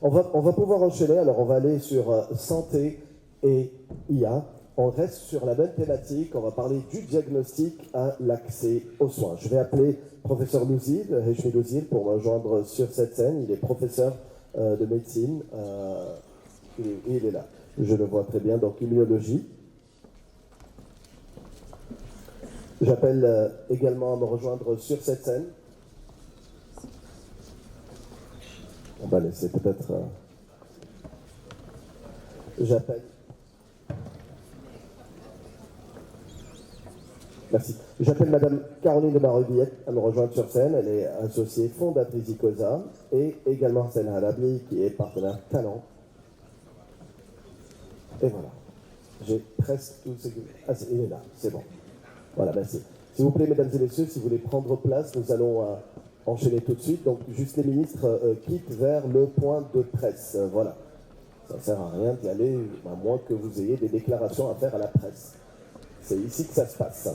On va pouvoir enchaîner. Alors, on va aller sur santé et IA. On reste sur la même thématique. On va parler du diagnostic à l'accès aux soins. Je vais appeler professeur Louzil, Heshmi Louzil, pour me rejoindre sur cette scène. Il est professeur de médecine. Il est là. Je le vois très bien, donc immunologie. J'appelle également à me rejoindre sur cette scène. On va laisser peut-être... J'appelle... Merci. J'appelle Madame Caroline de Maruvillette à me rejoindre sur scène. Elle est associée fondatrice d'ICOSA et également Hassan Halabi qui est partenaire talent. Et voilà. J'ai presque tout ce que... Ah, il est là, c'est bon. Voilà, merci. S'il vous plaît, mesdames et messieurs, si vous voulez prendre place, nous allons enchaîner tout de suite. Donc, juste les ministres quittent vers le point de presse. Voilà. Ça ne sert à rien d'y aller, à moins que vous ayez des déclarations à faire à la presse. C'est ici que ça se passe.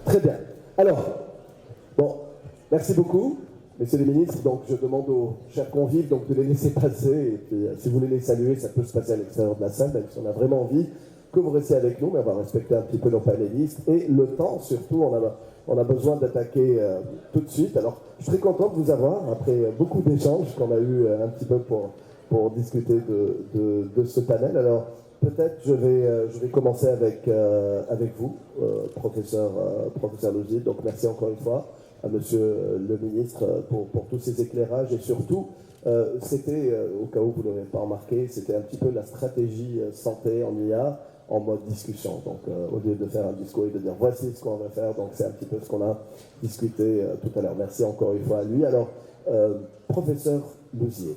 Très bien. Alors, bon, merci beaucoup, messieurs les ministres. Donc, je demande aux chers convives donc, de les laisser passer. Et puis, si vous voulez les saluer, ça peut se passer à l'extérieur de la salle, même si on a vraiment envie que vous restiez avec nous, mais on va respecter un petit peu nos panélistes. Et le temps, surtout, on a besoin d'attaquer tout de suite. Alors, je suis très content de vous avoir, après beaucoup d'échanges qu'on a eu un petit peu pour discuter de ce panel. Alors, peut-être je vais commencer avec vous, professeur Louzil. Donc, merci encore une fois à monsieur le ministre pour tous ces éclairages. Et surtout, c'était, au cas où vous ne l'avez pas remarqué, c'était un petit peu la stratégie santé en IA en mode discussion. Donc, au lieu de faire un discours et de dire voici ce qu'on va faire, donc c'est un petit peu ce qu'on a discuté tout à l'heure. Merci encore une fois à lui. Alors, professeur Louzil,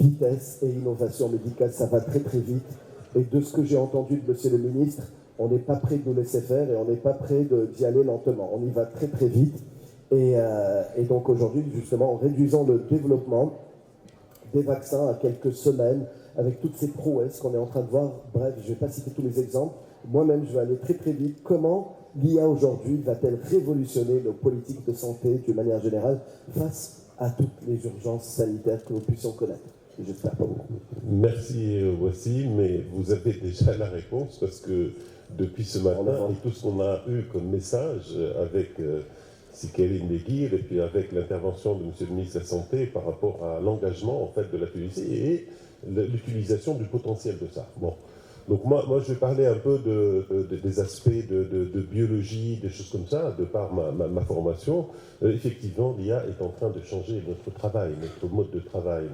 vitesse et innovation médicale, ça va très très vite. Et de ce que j'ai entendu de monsieur le ministre, on n'est pas prêt de nous laisser faire et on n'est pas prêt d'y aller lentement. On y va très très vite. Et donc aujourd'hui, justement, en réduisant le développement des vaccins à quelques semaines, avec toutes ces prouesses qu'on est en train de voir. Bref, je ne vais pas citer tous les exemples. Moi-même, je vais aller très très vite. Comment l'IA aujourd'hui va-t-elle révolutionner nos politiques de santé d'une manière générale face à toutes les urgences sanitaires que nous puissions connaître? J'espère pas beaucoup. Merci Wassim, mais vous avez déjà la réponse parce que depuis ce matin et tout ce qu'on a eu comme message avec Sikeline Meguir et puis avec l'intervention de M. le ministre de la Santé par rapport à l'engagement en fait de la Tunisie et l'utilisation du potentiel de ça. Bon. Donc moi, je vais parler un peu des aspects de biologie, des choses comme ça, de par ma formation. Effectivement, l'IA est en train de changer notre travail, notre mode de travail,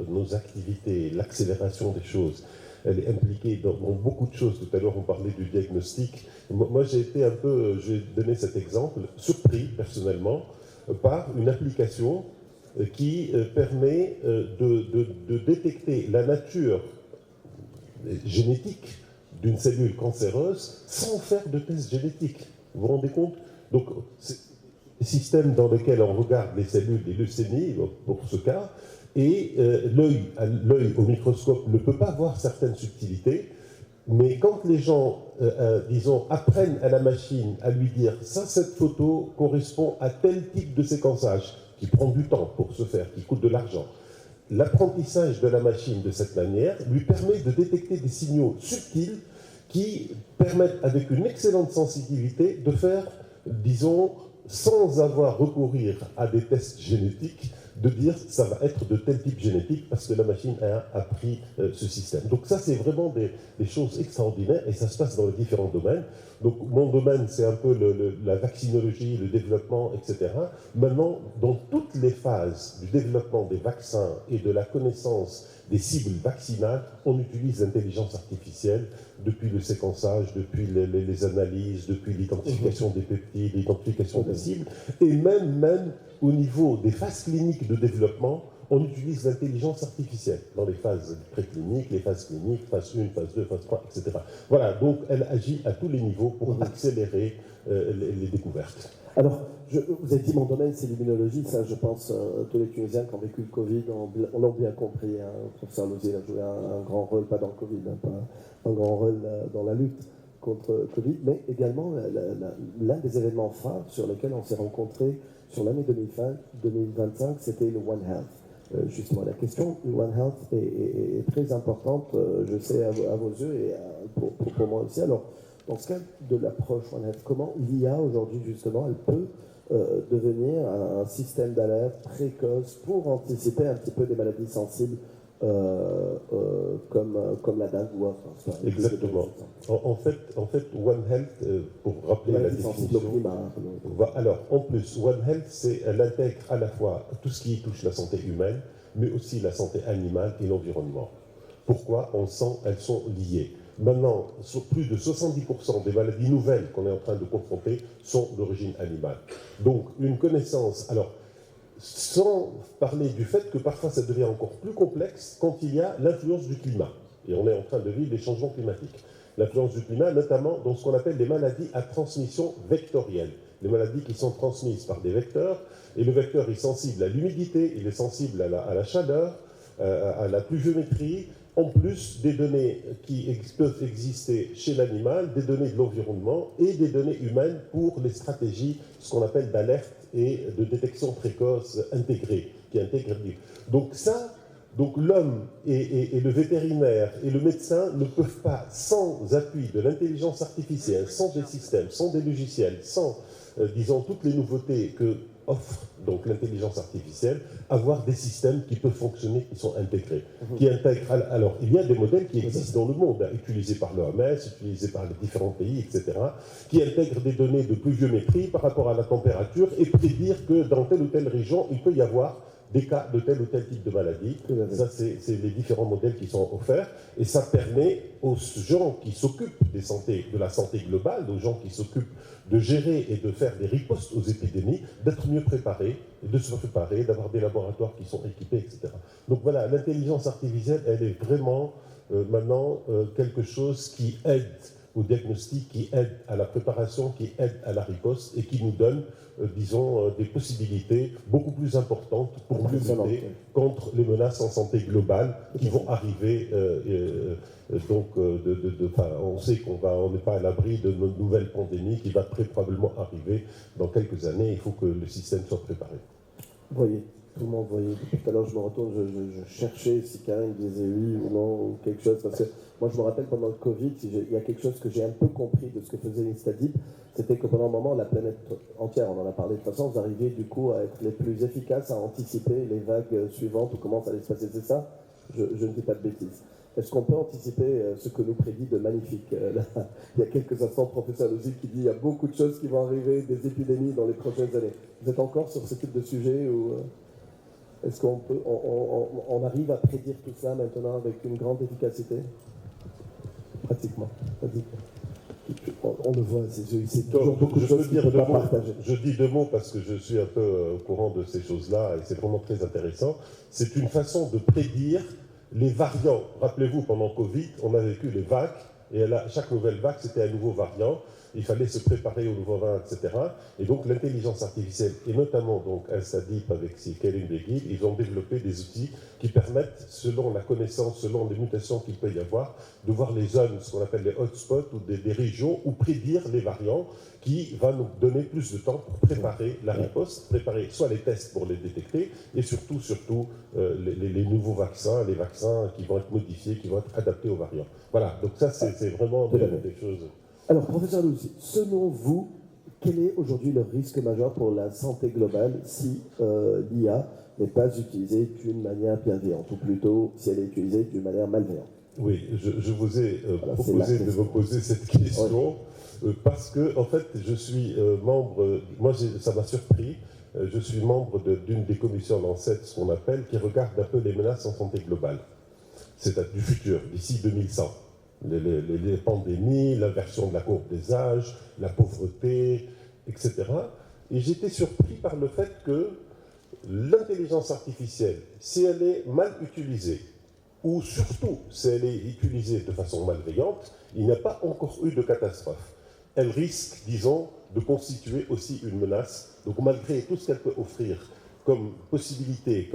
nos activités, l'accélération des choses. Elle est impliquée dans beaucoup de choses. Tout à l'heure, on parlait du diagnostic. Moi, j'ai été un peu, je vais donner cet exemple, surpris personnellement par une application qui permet de détecter la nature génétique d'une cellule cancéreuse sans faire de test génétique. Vous vous rendez compte? Donc, c'est un système dans lequel on regarde les cellules des leucémies, pour ce cas, et l'œil au microscope ne peut pas voir certaines subtilités, mais quand les gens, disons, apprennent à la machine à lui dire « ça, cette photo correspond à tel type de séquençage », qui prend du temps pour se faire, qui coûte de l'argent, l'apprentissage de la machine de cette manière lui permet de détecter des signaux subtils qui permettent, avec une excellente sensibilité, de faire, disons, sans avoir recourir à des tests génétiques, de dire ça va être de tel type génétique parce que la machine a appris ce système. Donc ça, c'est vraiment des choses extraordinaires et ça se passe dans les différents domaines. Donc mon domaine, c'est un peu la vaccinologie, le développement, etc. Maintenant, dans toutes les phases du développement des vaccins et de la connaissance des cibles vaccinales, on utilise l'intelligence artificielle depuis le séquençage, depuis les analyses, depuis l'identification des peptides, l'identification des cibles, et même au niveau des phases cliniques de développement, on utilise l'intelligence artificielle dans les phases précliniques, les phases cliniques, phase 1, phase 2, phase 3, etc. Voilà, donc elle agit à tous les niveaux pour accélérer les découvertes. Alors, vous avez dit mon domaine, c'est l'immunologie. Ça, je pense, tous les Tunisiens qui ont vécu le Covid, on l'a bien compris. Hein. Le professeur Lozier a joué un grand rôle, pas dans le Covid, hein, pas un grand rôle dans la lutte contre le Covid, mais également l'un des événements phares sur lesquels on s'est rencontrés sur l'année 2025, c'était le One Health. Justement, la question du One Health est très importante, je sais, à vos yeux et pour moi aussi. Alors, dans ce cas de l'approche One Health, comment l'IA aujourd'hui, justement, elle peut devenir un système d'alerte précoce pour anticiper un petit peu des maladies sensibles comme la dengue ou autre. Exactement. En fait, One Health, pour rappeler la définition, alors en plus, One Health, elle intègre à la fois tout ce qui touche la santé humaine, mais aussi la santé animale et l'environnement. Pourquoi? Elles sont liées. Maintenant, plus de 70% des maladies nouvelles qu'on est en train de confronter sont d'origine animale. Donc, une connaissance, alors, sans parler du fait que parfois ça devient encore plus complexe quand il y a l'influence du climat. Et on est en train de vivre des changements climatiques. L'influence du climat, notamment dans ce qu'on appelle les maladies à transmission vectorielle. Les maladies qui sont transmises par des vecteurs, et le vecteur est sensible à l'humidité, il est sensible à la chaleur, à la pluviométrie, en plus des données qui peuvent exister chez l'animal, des données de l'environnement et des données humaines pour les stratégies, ce qu'on appelle d'alerte et de détection précoce intégrée, qui intègre. Donc l'homme et le vétérinaire et le médecin ne peuvent pas, sans appui de l'intelligence artificielle, sans des systèmes, sans des logiciels, sans, disons, toutes les nouveautés que offre donc l'intelligence artificielle, avoir des systèmes qui peuvent fonctionner, qui sont intégrés, qui intègrent. Alors, il y a des modèles qui existent dans le monde, utilisés par l'OMS, utilisés par les différents pays, etc., qui intègrent des données de pluviométrie par rapport à la température et prédire que dans telle ou telle région, il peut y avoir des cas de tel ou tel type de maladie. Ça, c'est les différents modèles qui sont offerts. Et ça permet aux gens qui s'occupent de la santé globale, aux gens qui s'occupent de gérer et de faire des ripostes aux épidémies, d'être mieux préparés, de se préparer, d'avoir des laboratoires qui sont équipés, etc. Donc voilà, l'intelligence artificielle, elle est vraiment maintenant quelque chose qui aide au diagnostic, qui aide à la préparation, qui aide à la riposte et qui nous donne, disons, des possibilités beaucoup plus importantes pour mieux lutter contre les menaces en santé globale qui vont arriver. On sait qu'on n'est pas à l'abri de notre nouvelle pandémie qui va très probablement arriver dans quelques années. Il faut que le système soit préparé. Vous voyez, tout le monde voyait. Tout à l'heure, je me retourne, je cherchais si Karine disait oui ou non, ou quelque chose, parce que moi, je me rappelle pendant le Covid, il y a quelque chose que j'ai un peu compris de ce que faisait l'Instadip, c'était que pendant un moment, la planète entière, on en a parlé de toute façon, vous arriviez du coup à être les plus efficaces, à anticiper les vagues suivantes ou comment ça allait se passer, c'est ça? Je ne dis pas de bêtises. Est-ce qu'on peut anticiper ce que nous prédit de magnifique il y a quelques instants, le professeur Lozier qui dit qu'il y a beaucoup de choses qui vont arriver, des épidémies dans les prochaines années. Vous êtes encore sur ce type de sujet ou est-ce qu'on peut, on arrive à prédire tout ça maintenant avec une grande efficacité? Pratiquement. On le voit à ses yeux. C'est toujours beaucoup de choses qu'il ne peut pas partager. Je dis deux mots parce que je suis un peu au courant de ces choses-là et c'est vraiment très intéressant. C'est une façon de prédire les variants. Rappelez-vous, pendant Covid, on a vécu les vagues et chaque nouvelle vague, c'était un nouveau variant. Il fallait se préparer aux nouveaux variants, etc. Et donc l'intelligence artificielle, et notamment donc Instadip avec Kérim Beguil, ils ont développé des outils qui permettent, selon la connaissance, selon les mutations qu'il peut y avoir, de voir les zones, ce qu'on appelle les hotspots, ou des régions, où prédire les variants, qui va nous donner plus de temps pour préparer la riposte, préparer soit les tests pour les détecter, et surtout les nouveaux vaccins, les vaccins qui vont être modifiés, qui vont être adaptés aux variants. Voilà, donc ça c'est vraiment des choses... Alors, professeur Lozier, selon vous, quel est aujourd'hui le risque majeur pour la santé globale si l'IA n'est pas utilisée d'une manière bienveillante, ou plutôt si elle est utilisée d'une manière malveillante? Oui, je vous ai proposé de me poser cette question parce que, en fait, je suis membre, ça m'a surpris, je suis membre d'une des commissions Lancet, ce qu'on appelle, qui regarde un peu les menaces en santé globale. C'est du futur, d'ici 2100. Les pandémies, l'inversion de la courbe des âges, la pauvreté, etc. Et j'étais surpris par le fait que l'intelligence artificielle, si elle est mal utilisée, ou surtout si elle est utilisée de façon malveillante, il n'y a pas encore eu de catastrophe. elle risque, disons, de constituer aussi une menace. Donc malgré tout ce qu'elle peut offrir comme possibilité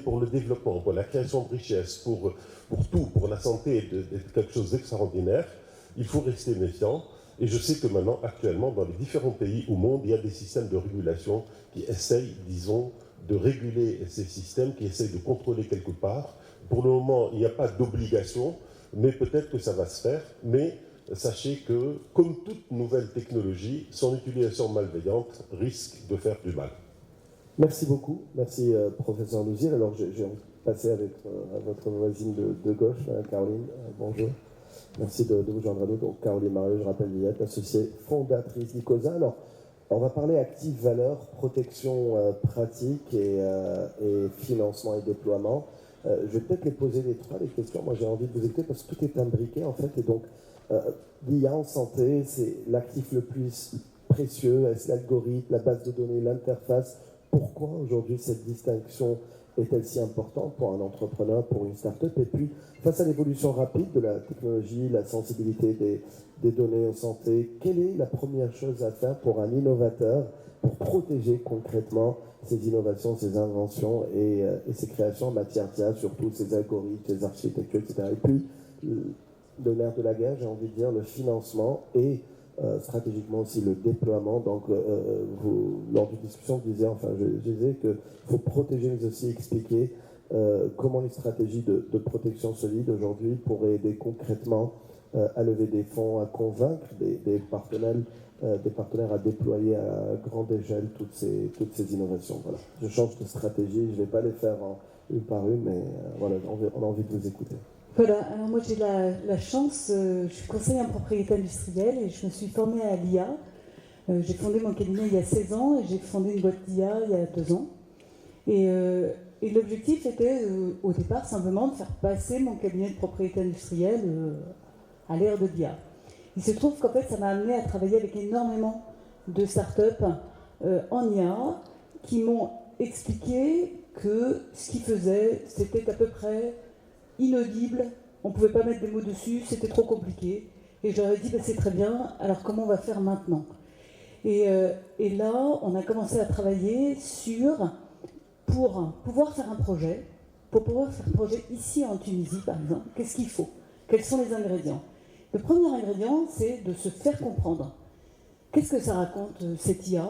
pour le développement, pour la création de richesses, pour tout, pour la santé, d'être quelque chose d'extraordinaire, il faut rester méfiant. Et je sais que maintenant, actuellement, dans les différents pays au monde, il y a des systèmes de régulation qui essayent, disons, de réguler ces systèmes, qui essayent de contrôler quelque part. Pour le moment, il n'y a pas d'obligation, mais peut-être que ça va se faire. Mais sachez que, comme toute nouvelle technologie, son utilisation malveillante risque de faire du mal. Merci beaucoup. Merci, professeur Louzil. Alors, j'ai envie de passer avec à votre voisine de gauche, Caroline. Bonjour. Merci de vous joindre à nous. Donc, Caroline Marieux, je rappelle, vous êtes associée fondatrice d'ICOSA. Alors, on va parler actifs, valeurs, protection pratique et financement et déploiement. Je vais peut-être les poser les questions. Moi, j'ai envie de vous écouter parce que tout est imbriqué, en fait. Et donc, l'IA en santé, c'est l'actif le plus précieux. Est-ce l'algorithme, la base de données, l'interface? Pourquoi aujourd'hui cette distinction est-elle si importante pour un entrepreneur, pour une start-up? Et puis, face à l'évolution rapide de la technologie, la sensibilité des données en santé, quelle est la première chose à faire pour un innovateur pour protéger concrètement ces innovations, ces inventions et ces créations en matière d'IA, surtout ces algorithmes, ces architectures, etc. Et puis, le nerf de la guerre, j'ai envie de dire, le financement et stratégiquement aussi le déploiement. Donc, lors d'une discussion, vous disiez, enfin, je disais qu'il faut protéger, mais aussi expliquer comment une stratégie de protection solide aujourd'hui pourrait aider concrètement à lever des fonds, à convaincre des partenaires à déployer à grande échelle toutes ces innovations. Voilà. Je change de stratégie, je ne vais pas les faire une par une, mais voilà, on a envie de vous écouter. Voilà, alors moi j'ai la chance, je suis conseillère en propriété industrielle et je me suis formée à l'IA. J'ai fondé mon cabinet il y a 16 ans et j'ai fondé une boîte d'IA il y a 2 ans. Et l'objectif était au départ simplement de faire passer mon cabinet de propriété industrielle à l'ère de l'IA. Il se trouve qu'en fait ça m'a amené à travailler avec énormément de startups en IA qui m'ont expliqué que ce qu'ils faisaient c'était à peu près inaudible, on ne pouvait pas mettre des mots dessus, c'était trop compliqué. Et je leur ai dit, c'est très bien, alors comment on va faire maintenant? Et là, on a commencé à travailler pour pouvoir faire un projet, ici en Tunisie, par exemple, qu'est-ce qu'il faut? Quels sont les ingrédients? Le premier ingrédient, c'est de se faire comprendre. Qu'est-ce que ça raconte, cette IA?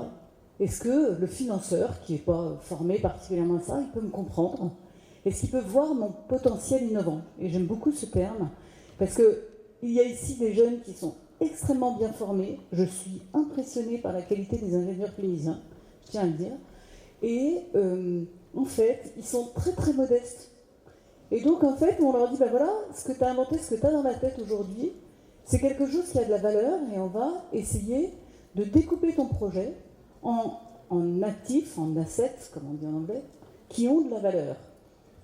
Est-ce que le financeur, qui n'est pas formé particulièrement à ça, il peut me comprendre? Est-ce qu'ils peuvent voir mon potentiel innovant? Et j'aime beaucoup ce terme, parce qu'il y a ici des jeunes qui sont extrêmement bien formés. Je suis impressionnée par la qualité des ingénieurs tunisiens, je tiens à le dire. Et en fait, ils sont très très modestes. Et donc en fait, on leur dit, voilà, ce que tu as inventé, ce que tu as dans la tête aujourd'hui, c'est quelque chose qui a de la valeur et on va essayer de découper ton projet en actifs, en assets, comme on dit en anglais, qui ont de la valeur.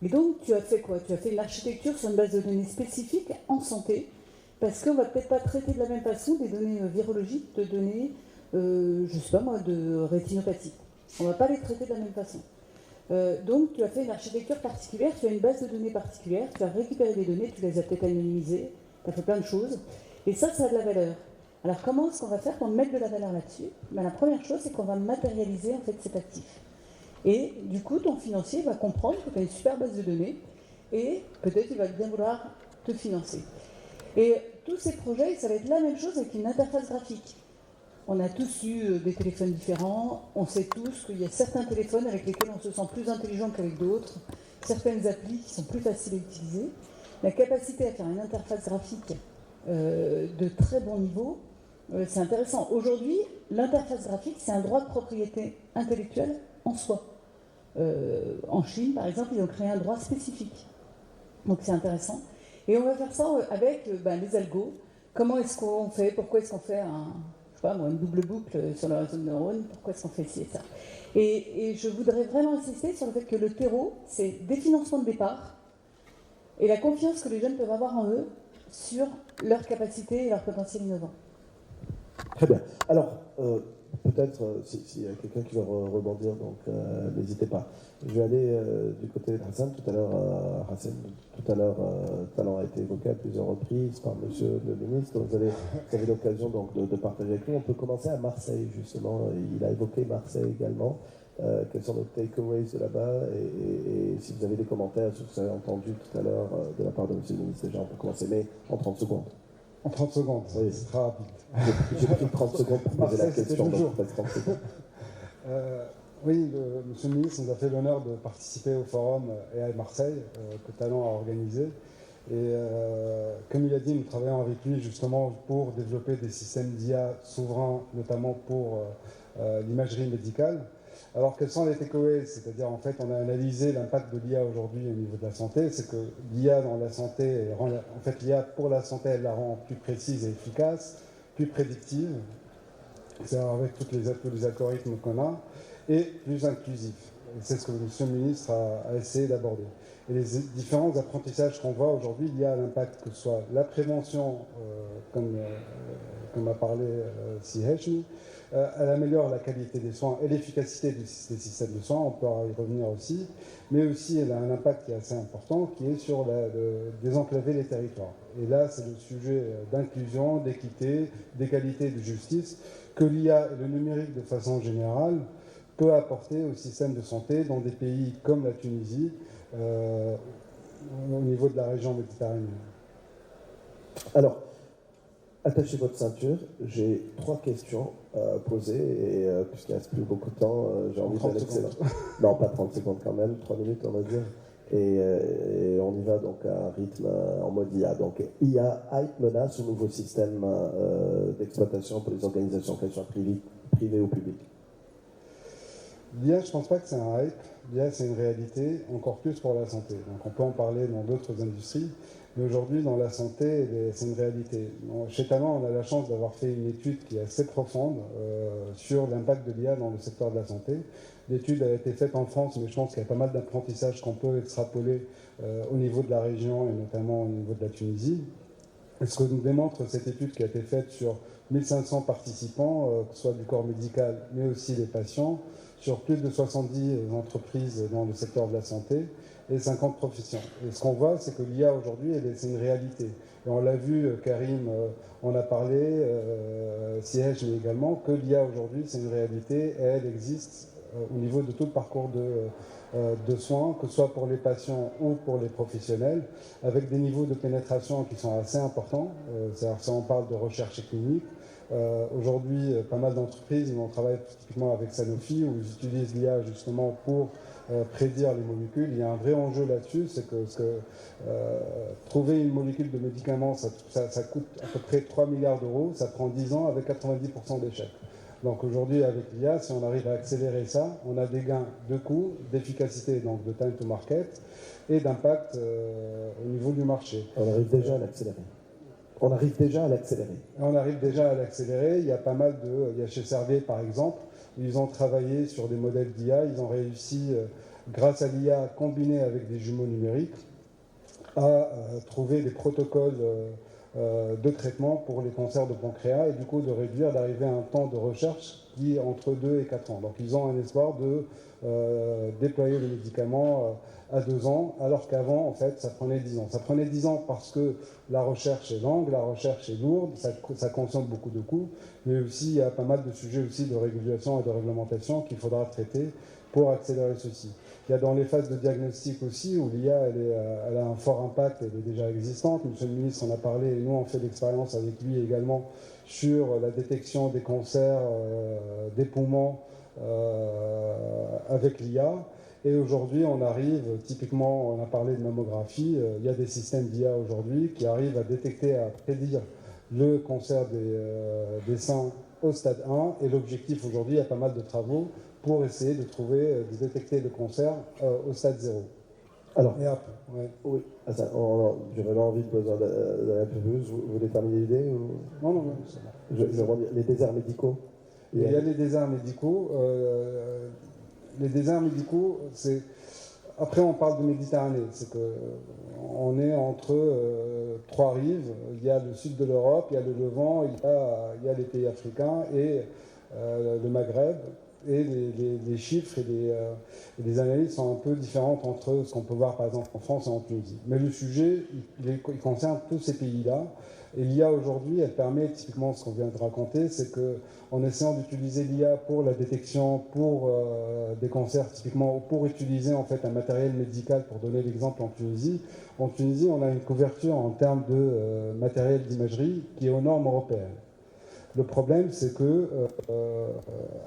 Et donc, tu as fait quoi? Tu as fait l'architecture sur une base de données spécifique en santé, parce qu'on ne va peut-être pas traiter de la même façon des données virologiques, de données, je ne sais pas moi, de rétinopathie. On ne va pas les traiter de la même façon. Donc, tu as fait une architecture particulière, tu as une base de données particulière, tu as récupéré des données, tu les as peut-être anonymisées, tu as fait plein de choses, et ça a de la valeur. Alors, comment est-ce qu'on va faire pour mettre de la valeur là-dessus? La première chose, c'est qu'on va matérialiser en fait cet actif. Et du coup, ton financier va comprendre que tu as une super base de données et peut-être il va bien vouloir te financer. Et tous ces projets, ça va être la même chose avec une interface graphique. On a tous eu des téléphones différents, on sait tous qu'il y a certains téléphones avec lesquels on se sent plus intelligent qu'avec d'autres, certaines applis qui sont plus faciles à utiliser. La capacité à faire une interface graphique de très bon niveau, c'est intéressant. Aujourd'hui, l'interface graphique, c'est un droit de propriété intellectuelle en soi. En Chine, par exemple, ils ont créé un droit spécifique. Donc c'est intéressant. Et on va faire ça avec les algos. Comment est-ce qu'on fait? Pourquoi est-ce qu'on fait une double boucle sur le réseau de neurones? Pourquoi est-ce qu'on fait ci et ça? Et je voudrais vraiment insister sur le fait que le terreau, c'est des financements de départ et la confiance que les jeunes peuvent avoir en eux sur leur capacité et leur potentiel innovant. Très bien. Alors, peut-être, s'il y a quelqu'un qui veut rebondir, donc n'hésitez pas. Je vais aller du côté de Hassan. Tout à l'heure, Talent a été évoqué à plusieurs reprises par Monsieur le Ministre. Vous avez l'occasion donc de partager avec nous. On peut commencer à Marseille, justement. Il a évoqué Marseille également. Quels sont nos takeaways de là-bas et si vous avez des commentaires sur ce que vous avez entendu tout à l'heure de la part de Monsieur le Ministre, déjà, on peut commencer, mais en 30 secondes. En 30 secondes, oui. C'est très rapide. J'ai pris 30 secondes pour poser la question, donc 30 secondes. Oui, Monsieur le Ministre nous a fait l'honneur de participer au forum AI Marseille que Talent a organisé. Et comme il a dit, nous travaillons avec lui justement pour développer des systèmes d'IA souverains, notamment pour l'imagerie médicale. Alors, quels sont les takeaways? C'est-à-dire, en fait, on a analysé l'impact de l'IA aujourd'hui au niveau de la santé. C'est que l'IA dans la santé, en fait, l'IA pour la santé, elle la rend plus précise et efficace, plus prédictive, c'est-à-dire avec tous les algorithmes qu'on a, et plus inclusif. C'est ce que M. le ministre a essayé d'aborder. Et les différents apprentissages qu'on voit aujourd'hui, il y a l'impact que ce soit la prévention, comme a parlé Siheshmi, elle améliore la qualité des soins et l'efficacité des systèmes de soins, on peut y revenir aussi, mais aussi elle a un impact qui est assez important, qui est sur désenclaver les territoires. Et là, c'est le sujet d'inclusion, d'équité, d'égalité et de justice que l'IA et le numérique de façon générale peut apporter au système de santé dans des pays comme la Tunisie, au niveau de la région méditerranéenne. Alors, attachez votre ceinture. J'ai 3 questions à poser et puisqu'il ne reste plus beaucoup de temps, j'ai envie d'aller excellent. Non, pas 30 secondes quand même, 3 minutes on va dire. Et on y va donc à un rythme en mode IA. Donc IA, hype, menace ou nouveau système d'exploitation pour les organisations, qu'elles soient privées ou publiques? L'IA, je ne pense pas que c'est un hype. L'IA, c'est une réalité, encore plus pour la santé. Donc on peut en parler dans d'autres industries, mais aujourd'hui, dans la santé, c'est une réalité. Chez Talent, on a la chance d'avoir fait une étude qui est assez profonde sur l'impact de l'IA dans le secteur de la santé. L'étude a été faite en France, mais je pense qu'il y a pas mal d'apprentissages qu'on peut extrapoler au niveau de la région et notamment au niveau de la Tunisie. Et ce que nous démontre cette étude qui a été faite sur 1500 participants, que ce soit du corps médical, mais aussi les patients, sur plus de 70 entreprises dans le secteur de la santé et 50 professions. Et ce qu'on voit, c'est que l'IA aujourd'hui, c'est une réalité. Et on l'a vu, Karim en a parlé, Siège, mais également, que l'IA aujourd'hui, c'est une réalité et elle existe au niveau de tout le parcours de soins, que ce soit pour les patients ou pour les professionnels, avec des niveaux de pénétration qui sont assez importants. C'est-à-dire si on parle de recherche clinique, aujourd'hui, pas mal d'entreprises, on travaille typiquement avec Sanofi, où ils utilisent l'IA justement pour prédire les molécules. Il y a un vrai enjeu là-dessus, c'est que trouver une molécule de médicament, ça coûte à peu près 3 milliards d'euros, ça prend 10 ans avec 90% d'échecs. Donc aujourd'hui, avec l'IA, si on arrive à accélérer ça, on a des gains de coûts, d'efficacité, donc de time to market, et d'impact au niveau du marché. On arrive déjà à l'accélérer. On arrive déjà à l'accélérer. Il y a pas mal il y a chez Servier, par exemple, ils ont travaillé sur des modèles d'IA. Ils ont réussi, grâce à l'IA combinée avec des jumeaux numériques, à trouver des protocoles de traitement pour les cancers de pancréas et du coup d'arriver à un temps de recherche qui est entre 2 et 4 ans. Donc ils ont un espoir de déployer le médicament à 2 ans, alors qu'avant, en fait, ça prenait 10 ans. Ça prenait 10 ans parce que la recherche est longue, la recherche est lourde, ça consomme beaucoup de coûts, mais aussi il y a pas mal de sujets aussi de régulation et de réglementation qu'il faudra traiter pour accélérer ceci. Il y a dans les phases de diagnostic aussi, où l'IA, elle a un fort impact, elle est déjà existante. Monsieur le ministre en a parlé, et nous on fait l'expérience avec lui également sur la détection des cancers des poumons avec l'IA. Et aujourd'hui, on arrive, typiquement, on a parlé de mammographie, il y a des systèmes d'IA aujourd'hui qui arrivent à détecter, à prédire le cancer des seins au stade 1. Et l'objectif aujourd'hui, il y a pas mal de travaux pour essayer de trouver, de détecter le cancer au stade 0. Alors, et après, ouais. Oui, j'ai vraiment envie de poser un peu plus. Vous voulez terminer l'idée ou... Non, je les déserts médicaux. Il y a les déserts médicaux. Les déserts médicaux, c'est... Après, on parle de Méditerranée. C'est qu'on est entre 3 rives. Il y a le sud de l'Europe, il y a le Levant, il y a les pays africains et le Maghreb, et les chiffres et les analyses sont un peu différentes entre ce qu'on peut voir par exemple en France et en Tunisie. Mais le sujet, il concerne tous ces pays-là. Et l'IA aujourd'hui, elle permet typiquement ce qu'on vient de raconter, c'est qu'en essayant d'utiliser l'IA pour la détection, pour des cancers typiquement, ou pour utiliser en fait un matériel médical, pour donner l'exemple en Tunisie, on a une couverture en termes de matériel d'imagerie qui est aux normes européennes. Le problème, c'est qu'elles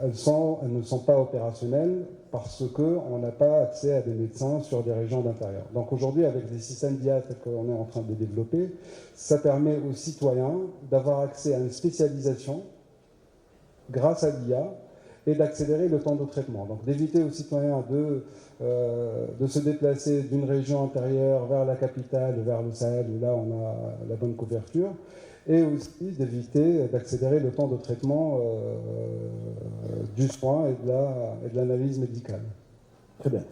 ne sont pas opérationnelles parce qu'on n'a pas accès à des médecins sur des régions d'intérieur. Donc aujourd'hui, avec des systèmes d'IA tels qu'on est en train de développer, ça permet aux citoyens d'avoir accès à une spécialisation grâce à l'IA et d'accélérer le temps de traitement. Donc d'éviter aux citoyens de se déplacer d'une région intérieure vers la capitale, vers le Sahel, où là on a la bonne couverture, et aussi d'éviter d'accélérer le temps de traitement du soin et de l'analyse médicale. Très bien.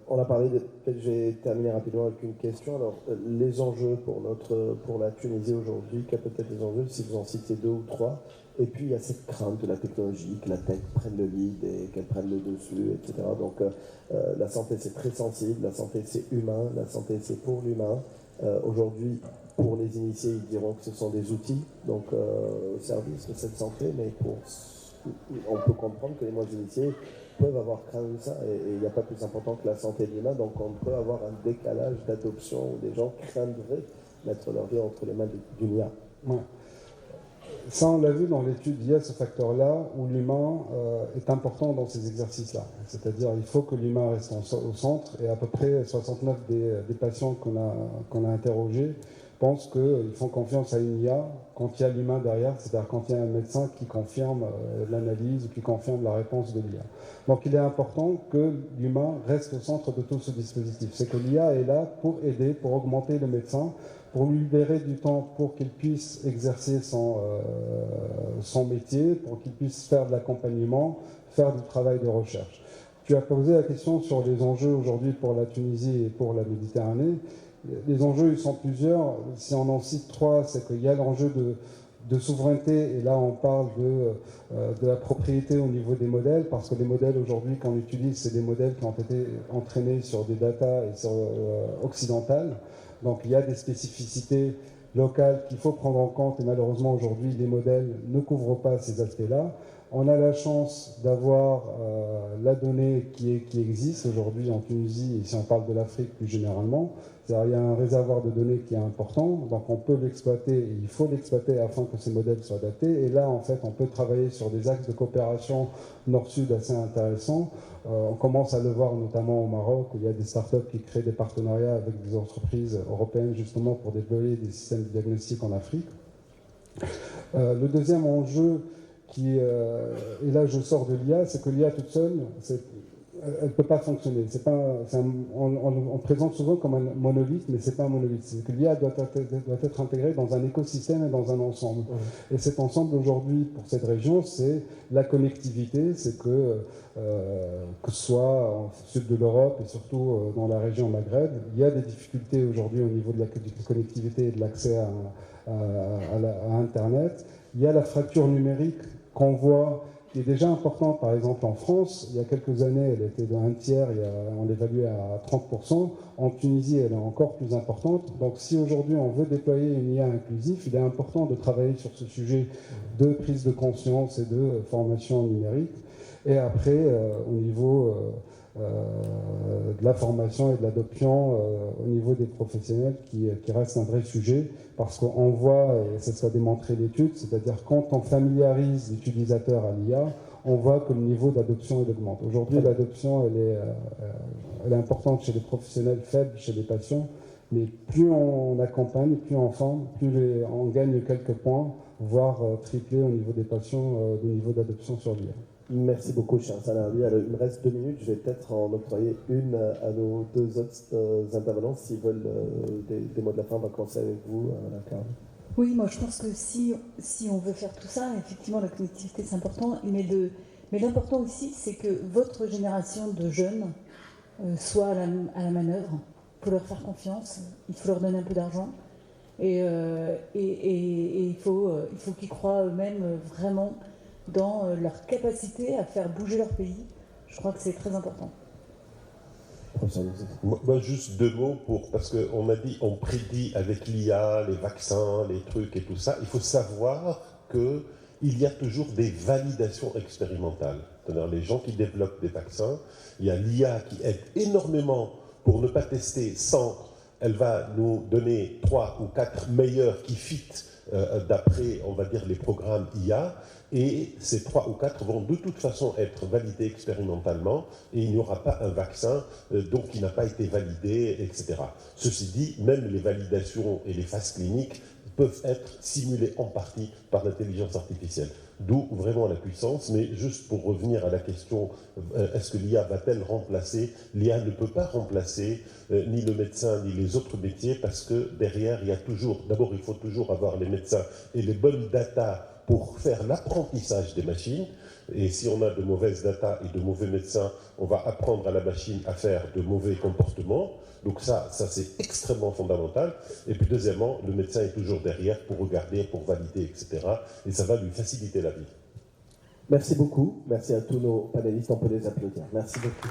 On a parlé peut-être je vais terminer rapidement avec une question. Alors, les enjeux pour la Tunisie aujourd'hui, quels peut-être les enjeux, si vous en citez 2 ou 3, et puis il y a cette crainte de la technologie, que la tech prenne le lead et qu'elle prenne le dessus, etc. Donc, la santé, c'est très sensible, la santé, c'est humain, la santé, c'est pour l'humain. Aujourd'hui, pour les initiés, ils diront que ce sont des outils, donc au service de cette santé, mais on peut comprendre que les moins initiés peuvent avoir craint de ça, et il n'y a pas plus important que la santé de l'humain, donc on peut avoir un décalage d'adoption où des gens craindraient mettre leur vie entre les mains d'une IA. Ouais. Ça, on l'a vu dans l'étude, il y a ce facteur-là où l'humain est important dans ces exercices-là. C'est-à-dire il faut que l'humain reste au centre, et à peu près 69 des patients qu'on a interrogés pensent qu'ils font confiance à une IA quand il y a l'humain derrière, c'est-à-dire quand il y a un médecin qui confirme l'analyse ou qui confirme la réponse de l'IA. Donc il est important que l'humain reste au centre de tout ce dispositif. C'est que l'IA est là pour aider, pour augmenter le médecin, pour lui libérer du temps pour qu'il puisse exercer son métier, pour qu'il puisse faire de l'accompagnement, faire du travail de recherche. Tu as posé la question sur les enjeux aujourd'hui pour la Tunisie et pour la Méditerranée. Les enjeux, ils sont plusieurs. Si on en cite 3, c'est qu'il y a l'enjeu de souveraineté, et là on parle de la propriété au niveau des modèles, parce que les modèles aujourd'hui qu'on utilise, c'est des modèles qui ont été entraînés sur des datas et sur occidentales. Donc il y a des spécificités locales qu'il faut prendre en compte, et malheureusement aujourd'hui les modèles ne couvrent pas ces aspects-là. On a la chance d'avoir la donnée qui existe aujourd'hui en Tunisie, et si on parle de l'Afrique plus généralement, c'est-à-dire il y a un réservoir de données qui est important, donc on peut l'exploiter, et il faut l'exploiter afin que ces modèles soient adaptés. Et là, en fait, on peut travailler sur des axes de coopération nord-sud assez intéressants. On commence à le voir notamment au Maroc, où il y a des startups qui créent des partenariats avec des entreprises européennes justement pour déployer des systèmes de diagnostic en Afrique. Le deuxième enjeu, et là je sors de l'IA, c'est que l'IA toute seule, elle ne peut pas fonctionner. On présente souvent comme un monolithe, mais ce n'est pas un monolithe. C'est que l'IA doit être intégrée dans un écosystème et dans un ensemble. Et cet ensemble aujourd'hui, pour cette région, c'est la connectivité, c'est que ce soit au sud de l'Europe et surtout dans la région Maghreb, il y a des difficultés aujourd'hui au niveau de la connectivité et de l'accès à Internet. Il y a la fracture numérique qu'on voit, qui est déjà importante. Par exemple, en France, il y a quelques années, elle était d'un tiers, on l'évaluait à 30%. En Tunisie, elle est encore plus importante. Donc, si aujourd'hui on veut déployer une IA inclusive, il est important de travailler sur ce sujet de prise de conscience et de formation numérique. Et après, au niveau de la formation et de l'adoption au niveau des professionnels qui reste un vrai sujet, parce qu'on voit, et ça se démontré l'étude, c'est-à-dire quand on familiarise l'utilisateur à l'IA, on voit que le niveau d'adoption augmente. Aujourd'hui, l'adoption, elle est importante chez les professionnels, faible chez les patients, mais plus on accompagne, plus on forme, plus on gagne quelques points, voire tripler au niveau des patients, au niveau d'adoption sur l'IA. Merci beaucoup, cher Salari. Alors, il me reste 2 minutes. Je vais peut-être en octroyer une à nos 2 autres intervenants. S'ils veulent des mots de la fin, on va commencer avec vous, Carole. Oui, moi je pense que si on veut faire tout ça, effectivement la connectivité c'est important, mais l'important aussi c'est que votre génération de jeunes soit à la manœuvre. Il faut leur faire confiance, il faut leur donner un peu d'argent, et il faut qu'ils croient eux-mêmes vraiment dans leur capacité à faire bouger leur pays. Je crois que c'est très important. Moi, juste 2 mots parce qu'on m'a dit, on prédit avec l'IA, les vaccins, les trucs et tout ça. Il faut savoir qu'il y a toujours des validations expérimentales. C'est-à-dire les gens qui développent des vaccins, il y a l'IA qui aide énormément pour ne pas tester 100. Elle va nous donner 3 ou 4 meilleurs qui fit d'après, on va dire, les programmes IA. Et ces 3 ou 4 vont de toute façon être validés expérimentalement et il n'y aura pas un vaccin donc qui n'a pas été validé, etc. Ceci dit, même les validations et les phases cliniques peuvent être simulées en partie par l'intelligence artificielle. D'où vraiment la puissance, mais juste pour revenir à la question, est-ce que l'IA va-t-elle remplacer? L'IA ne peut pas remplacer ni le médecin ni les autres métiers parce que derrière, il y a toujours, d'abord il faut toujours avoir les médecins et les bonnes datas pour faire l'apprentissage des machines. Et si on a de mauvaises datas et de mauvais médecins, on va apprendre à la machine à faire de mauvais comportements. Donc ça c'est extrêmement fondamental. Et puis deuxièmement, le médecin est toujours derrière pour regarder, pour valider, etc. Et ça va lui faciliter la vie. Merci beaucoup. Merci à tous nos panélistes. On peut les applaudir. Merci beaucoup.